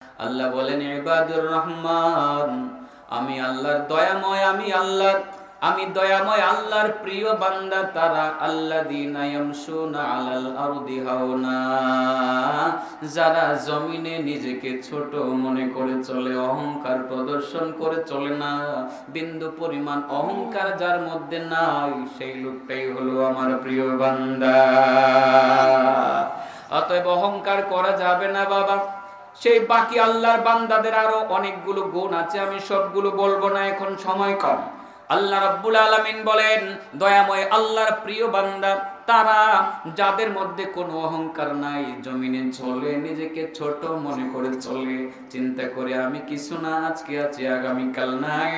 আল্লাহ বলেন ইবাদুর রহমান, আমি আল্লাহর দয়াময়, আমি দয়াময় আল্লাহর প্রিয় বান্দা তারা আল্লাযীনা ইয়ামশুনা আলাল আরদি হাওনা, যারা জমিনে নিজেকে ছোট মনে করে চলে, অহংকার প্রদর্শন করে চলে না, বিন্দু পরিমাণ অহংকার যার মধ্যে নাই, সেই লোকটাই হলো আমার প্রিয় বান্দা। অতএব অহংকার করা যাবে না বাবা। সেই বাকি আল্লাহর বান্দাদের আরো অনেকগুলো গুণ আছে, আমি সবগুলো বলবো না, এখন সময় কম। আল্লাহ রাব্বুল আলামিন বলেন, দয়াময় আল্লাহর প্রিয় বান্দা তারা যাদের মধ্যে কোনো অহংকার নাই, জমিনে চলে নিজেকে ছোট মনে করে চলে, চিন্তা করে আমি কিছু না, আজকে আছি আগামীকাল নাই,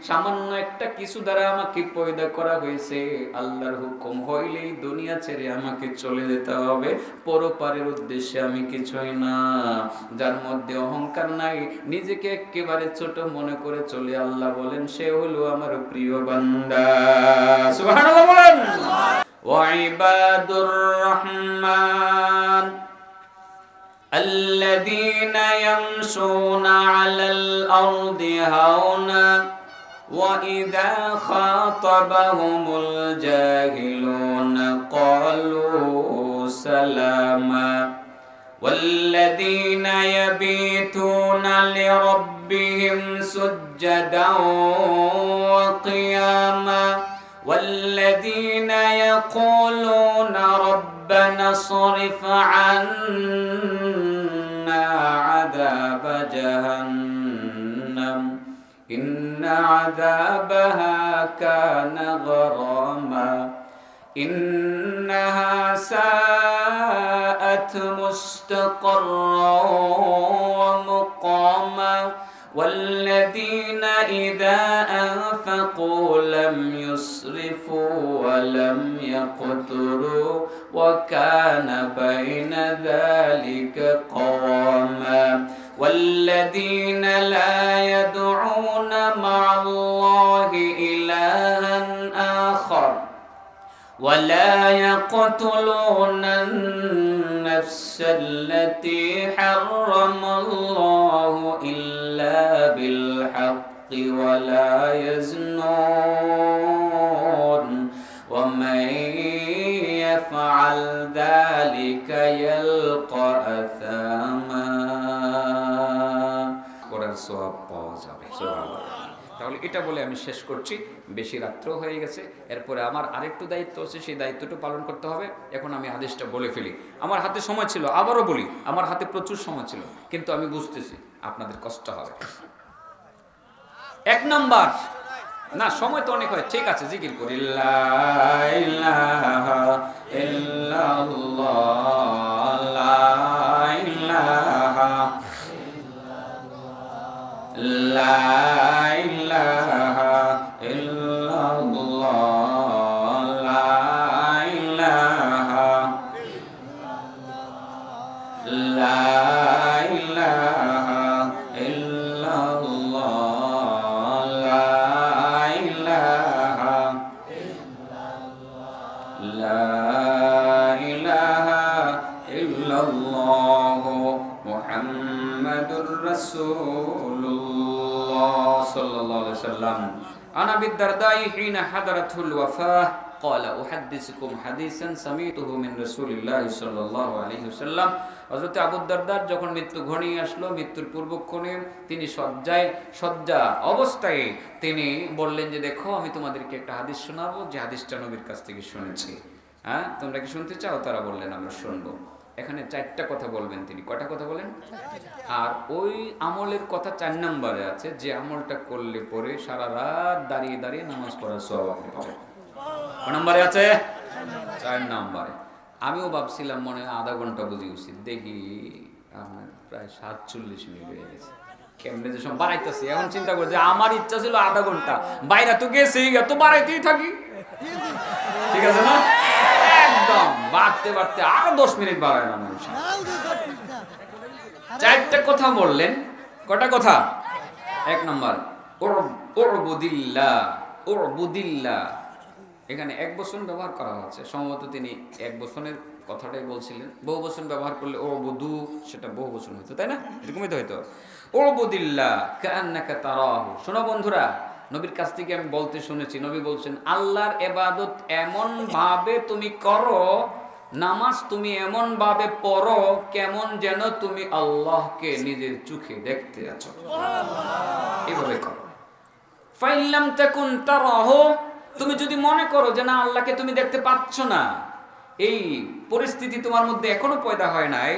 সামান্য একটা কিছু দ্বারা আমাকে পয়দা করা হয়েছে, আল্লাহর হুকুম হইলেই দুনিয়া ছেড়ে আমাকে চলে যেতে হবে, পরপারের উদ্দেশ্যে আমি কিছুই না। যার মধ্যে অহংকার নাই, নিজেকে একেবারে ছোট মনে করে চলে, আল্লাহ বলেন সে হলো আমার প্রিয় বান্দা। সুবহানাল্লাহ বলেন। ওয়াইবাদুর রহমান আল্লাযীনা ইয়ামশুনা আলাল আরদি হাওনা ওয়া ইযা খাতাবাহুমুল জাহিলুনা ক্বালু সালামা والذين يبيتون لربهم سجدا وقياما والذين يقولون ربنا اصرف عنا عذاب جهنم إن عذابها كان غراما إنها ساءت مستقرا ومقاما والذين إذا أنفقوا لم يسرفوا ولم يقتروا وكان بين ذلك قواما والذين لا يدعون مع الله إلها آخر ولا يقتلون النفس التي حرم الله إلا بالحق ولا يزنون ومن يفعل ذلك يلقى أثاما করার সওয়াব পাওয়া যাবে। সুবহানাল্লাহ। তাহলে এটা বলে আমি শেষ করছি, বেশি রাত্র হয়ে গেছে, এরপরে আমার আরেকটু দায়িত্ব আছে, সেই দায়িত্বটা পালন করতে হবে। এখন আমি আদেশটা বলে ফেলি। আমার হাতে সময় ছিল, আবারও বলি, আমার হাতে প্রচুর সময় ছিল, কিন্তু আমি বুঝতেছি আপনাদের কষ্ট হবে। এক নাম্বার, না সময় তো অনেক হয়, ঠিক আছে, জিকির করি লা ইলাহা ইল্লাল্লাহ লা ইলাহা লা ইলাহা ইল্লাল্লাহ লা ইলাহা লা ইলাহা ইল্লাল্লাহ লা ইলাহা লা ইলাহা ইল্লাল্লাহ মুহাম্মাদুর রাসূলুল্লাহ সাল্লাল্লাহু আলাইহি ওয়াসাল্লাম। আনা বিদ-দারদাই হিনা হাদারাতুল ওয়াফাহ قال احدثكم حديثا سمعته من رسول الله صلى الله عليه وسلم। হযরত আবু দারদার যখন মৃত্যু ঘনিয়ে আসলো, মৃত্যুর পূর্বক্ষণে তিনি শয্যা অবস্থায় তিনি বললেন যে দেখো আমি তোমাদেরকে একটা হাদিস শোনাবো, যে হাদিসটা নবীর কাছ থেকে শুনেছি। হ্যাঁ, তোমরা কি শুনতে চাও? তারা বললেন আমরা শুনবো। এখানে চারটা কথা বলবেন তিনি। কয়টা কথা বলেন? আর ওই আমলের কথা 4 নম্বরে আছে, যে আমলটা করলে পরে সারা রাত দাঁড়িয়ে দাঁড়িয়ে নামাজ পড়ার সওয়াব আপনি পাবেন। কয় নম্বরে আছে? 4 নম্বরে। আমিও ভাবছিলাম মনে হয় আধা ঘন্টা বুঝি উচিত, দেখি আপনার প্রায় 47 মিনিট হয়ে গেছে। কেমনে যে সব বাড়াইতেছি, এখন চিন্তা করি যে আমার ইচ্ছা ছিল আধা ঘন্টা, বাইরে তো গেছি, এত বাড়াইতেই থাকি, ঠিক আছে না? একদম বাড়তে বাড়তে আরো 10 মিনিট বাড়ায় না মানুষ। 4টা কথা বললেন। কটা কথা? 1 নম্বর উরবুদিল্লাহ। এখানে 1 বছর ব্যবহার করা হচ্ছে, সম্ভবত তিনি 1 বছরের কথাটাই বলছিলেন, বহু বচন ব্যবহার করলে ও বধু সেটা বহু বচন হইতো, তাই না? এরকমই তো হইতো। ও বদিল্লাহ কান্নাকা তারাহু। শোনো বন্ধুরা, নবীর কাছ থেকে আমি বলতে শুনেছি, নবী বলছেন আল্লাহর ইবাদত এমন ভাবে তুমি করো, নামাজ তুমি এমন ভাবে পড়ো কেমন যেন তুমি আল্লাহকে নিজের চোখে দেখতে আছো, এইভাবে করো। ফাইল্লাম তাকুন তারাহু, তুমি যদি মনে করো যে না আল্লাহকে তুমি দেখতে পাচ্ছ না, এই পরিস্থিতি তোমার মধ্যে এখনো পয়দা হয় নাই,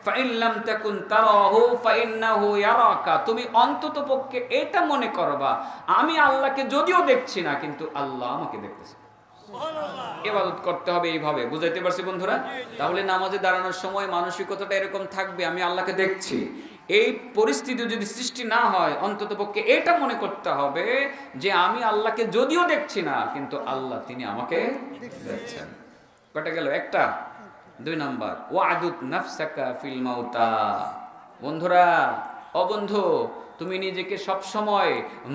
ফাইল্লাম তাকুন তারাহু ফাইন্নাহু ইয়ারাকা, তুমি অন্ততপক্ষে এটা মনে করবা আমি আল্লাহকে যদিও দেখছি না কিন্তু আল্লাহ আমাকে দেখতেছে। ইবাদত করতে হবে এইভাবে, বুঝাইতে পারছি বন্ধুরা? তাহলে নামাজে দাঁড়ানোর সময় মানসিকতাটা এরকম থাকবে আমি আল্লাহকে দেখছি। এই পরিস্থিতি যদি সৃষ্টি না হয় অন্ততপক্ষে এটা মনে করতে হবে যে আমি আল্লাহকে যদিও দেখছি না কিন্তু আল্লাহ তিনি আমাকে দেখছেন। কটা গেল? একটা। 2 নাম্বার ওয়াদুত নাফসাকা ফিল মাউতা। বন্ধুরা, অবন্ধু, তুমি নিজেকে সব সময়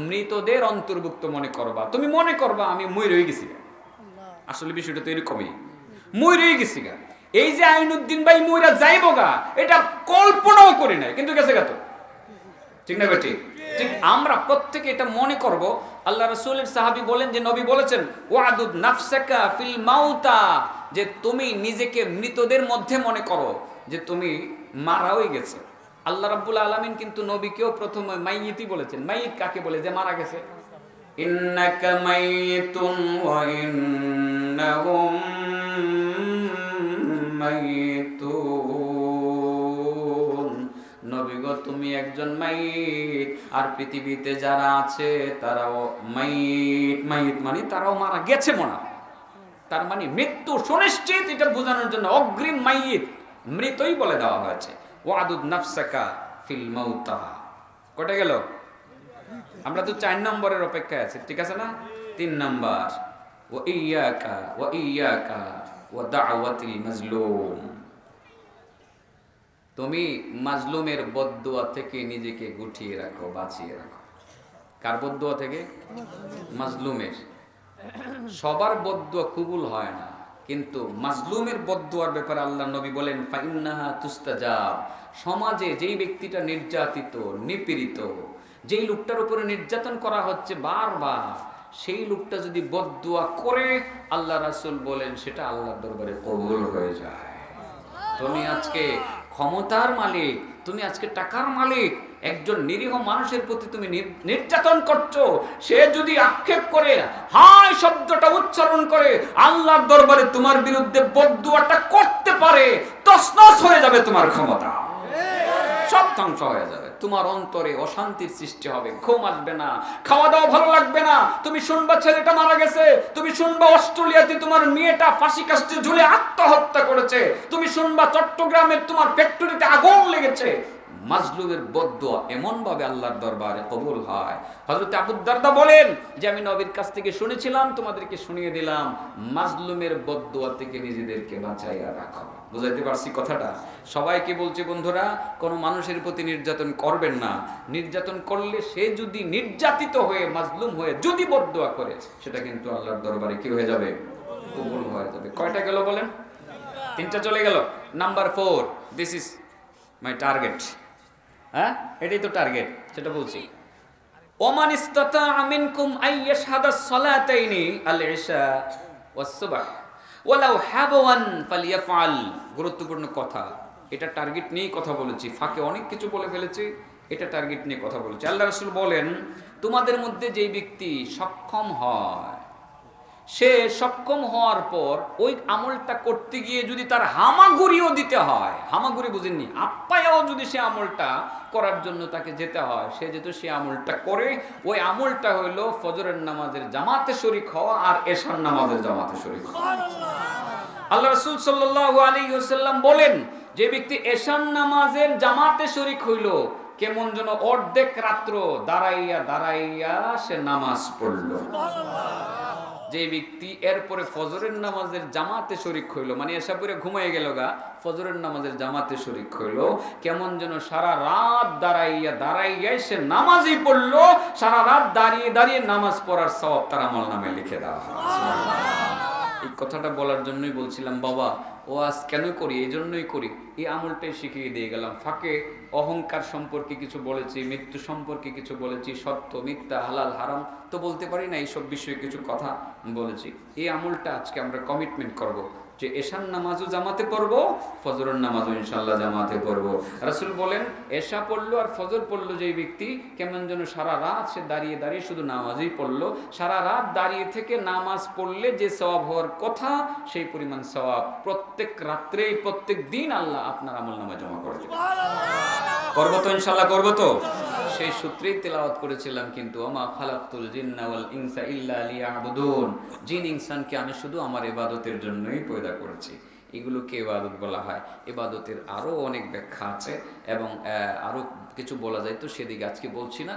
মৃতদের অন্তর্ভুক্ত মনে করবা। তুমি মনে করবা আমি মই রয়ে গেছি, আসলে বিষয়টা তো এরকমই, মই রয়ে গেছি গা। এই যে আইনুদ্দিন ভাই মইরা যাইবো গা, এটা কল্পনাও করি নাই, কিন্তু গেছে গা তো, ঠিক না বেটি? ঠিক আমরা প্রত্যেকে এটা মনে করব। আল্লাহ রাসূলের সাহাবী বলেন যে নবী বলেছেন ওয়াদুদ নাফসাকা ফিল মাউতা, যে তুমি নিজেকে মৃতদের মধ্যে মনে করো যে তুমি মারা হয়ে গেছে। আল্লাহ রাব্বুল আলামিন কিন্তু নবীকেও প্রথমে মাইয়িতই বলেছেন। মাইয়িত কাকে বলে? যে মারা গেছে। ইন্নাকা মাইয়িতুন ওয়া ইন্নাহুম মাইয়িতুন। নবী গো তুমি একজন মাইয়িত, আর পৃথিবীতে যারা আছে তারাও মাইয়িত। মাইয়িত মানে তারাও মারা গেছে মনা, তার মানে মৃত্যু সুনিশ্চিত, এটা বোঝানোর জন্য অগ্রিম মাইয়িত, মৃতই বলে দেওয়া হয়েছে। ওয়াদুদ নাফসাকা ফিল মাউতা। কটা গেল? আমরা তো 4 নম্বরের অপেক্ষায় আছি, ঠিক আছে না? 3 নাম্বার ওয়া ইয়াকা ওয়া দাওয়াতিল মাজলুম। তুমি মাজলুমের বদদুয়া থেকে নিজেকে গুটিয়ে রাখো, বাঁচিয়ে রাখো। কার বদদুয়া থেকে? মাজলুমের। সবার বদদুয়া কবুল হয় না, কিন্তু মাজলুমের বদদুয়ার ব্যাপারে আল্লাহ নবী বলেন ফাইন্নাহা তুস্তাজাব। সমাজে যেই ব্যক্তিটা নির্যাতিত, নিপীড়িত, যেই লোকটার উপরে নির্যাতন করা হচ্ছে বারবার, সেই লোকটা যদি বদদুয়া করে আল্লাহ রাসূল বলেন সেটা আল্লাহর দরবারে কবুল হয়ে যায়। তুমি আজকে ক্ষমতার মালিক, তুমি আজকে টাকার মালিক, একজন নিরীহ মানুষের প্রতি তুমি নির্যাতন করছো, সে যদি আক্ষেপ করে হায় শব্দটা উচ্চারণ করে আল্লাহর দরবারে তোমার বিরুদ্ধে বদদুয়াটা করতে পারে, তছনছ হয়ে যাবে তোমার ক্ষমতা, সব ধ্বংস হয়ে যাবে। তোমার অন্তরে অশান্তির সৃষ্টি হবে, ঘুম আসবে না, খাওয়া দাওয়া ভালো লাগবে না। তুমি শুনবা ছেলেটা মারা গেছে, তুমি শুনবা অস্ট্রেলিয়াতে তোমার মেয়েটা ফাঁসি কাস্টে ঝুলে আত্মহত্যা করেছে, তুমি শুনবা চট্টগ্রামের তোমার ফ্যাক্টরিতে আগুন লেগেছে। মাজলুমের বদদুয়া এমন ভাবে আল্লাহর দরবারে কবুল হয়। হযরত আবু দারদা বলেন যে আমি নবীর কাছ থেকে শুনেছিলাম, তোমাদেরকে শুনিয়ে দিলাম, মাজলুমের বদদুয়া থেকে নিজেদেরকে বাঁচাইয়া রাখো। বুঝাইতে পারছি কথাটা? সবাইকে বলছি বন্ধুরা, কোন মানুষের প্রতি নির্যাতন করবেন না। নির্যাতন করলে সে যদি নির্যাতিত হয়ে মাজলুম হয়ে যদি বদদুয়া করে, সেটা কিন্তু আল্লাহর দরবারে কি হয়ে যাবে? কবুল হয়ে যাবে। কয়টা গেল বলেন? 3টা চলে গেল। Number 4, this is my target. হ্যাঁ, এটাই তো টার্গেট, সেটা বলছি। ওমান ইসতাতা মিনকুম আইয়াশহাদাস সালাতাইনি আল ইশা ওয়াস সুবহ ওয়ালাউ হাবওয়ান ফালিয়াফআল। গুরুত্বপূর্ণ কথা, এটা টার্গেট নিয়ে কথা বলেছি, ফাঁকে অনেক কিছু বলে ফেলেছি, এটা টার্গেট নিয়ে কথা বলেছি। আল্লাহ রাসূল বলেন তোমাদের মধ্যে যেই ব্যক্তি সক্ষম হয়, সে সক্ষম হওয়ার পর ওই আমলটা করতে গিয়ে যদি তার হামাগুড়িও দিতে হয়, হামাগুড়ি বুঝেননি, আপ্পায়াও যদি সে আমলটা করার জন্য তাকে যেতে হয়, সে যেহেতু সে আমলটা করে, ওই আমলটা হইল ফজরের নামাজের জামাতে শরীক হওয়া আর এশার নামাজের জামাতে শরীক হওয়া। আল্লাহ রাসূল সাল্লাল্লাহু আলাইহি ওয়াসাল্লাম বলেন যে ব্যক্তি এশার নামাজের জামাতে শরীক হইল, কেমন যেন অর্ধেক রাত্র দাঁড়াইয়া দাঁড়াইয়া সে নামাজ পড়ল। যে ব্যক্তি এরপরে ফজরের নামাজের জামাতে শরীক হইল, মানে এসা পরে ঘুমাই গেল গা, ফজরের নামাজের জামাতে শরীক হইল, কেমন যেন সারা রাত দাঁড়াইয়া দাঁড়াইয়া সে নামাজই পড়লো, সারা রাত দাঁড়িয়ে দাঁড়িয়ে নামাজ পড়ার সওয়াব তার আমল নামে লিখে দেওয়া হয়। এই কথাটা বলার জন্যই বলছিলাম বাবা, ওয়াজ কেন করি, এই জন্যই করি, এই আমলটাই শিখিয়ে দিয়ে গেলাম। ফাঁকে অহংকার সম্পর্কে কিছু বলেছি, মৃত্যু সম্পর্কে কিছু বলেছি, সত্য মিথ্যা হালাল হারাম তো বলতে পারি না, এইসব বিষয়ে কিছু কথা বলেছি। এই আমলটা আজকে আমরা কমিটমেন্ট করব যে এশার নামাজও জামাতে পড়বো, ফজরের নামাজও ইনশাল্লাহ জামাতে পড়বো। রাসূল বলেন এশা পড়লো আর ফজর পড়লো যেই ব্যক্তি, কেমন যেন সারা রাত সে দাঁড়িয়ে দাঁড়িয়ে শুধু নামাজই পড়লো। সারা রাত দাঁড়িয়ে থেকে নামাজ পড়লে যে সওয়াব হওয়ার কথা, সেই পরিমাণ সওয়াব প্রত্যেক রাত্রেই প্রত্যেক দিন আল্লাহ আপনার আমলনামায় জমা করে দেবেন। করবো তো ইনশাল্লাহ, করবো তো। সেই সূত্রেই তেলাওয়াত করেছিলাম, কিন্তু ওমা খালাকতুল জিন্না ওয়াল ইনসা ইল্লা লিয়াবুদুন, জিন ইনসানকে আমি শুধু আমার ইবাদতের জন্যই পয়দা করেছি। এগুলোকে ইবাদত বলা হয়। ইবাদতের আরও অনেক ব্যাখ্যা আছে এবং আরও কিছু বলা যায়, তো সেদিকে আজকে বলছি না।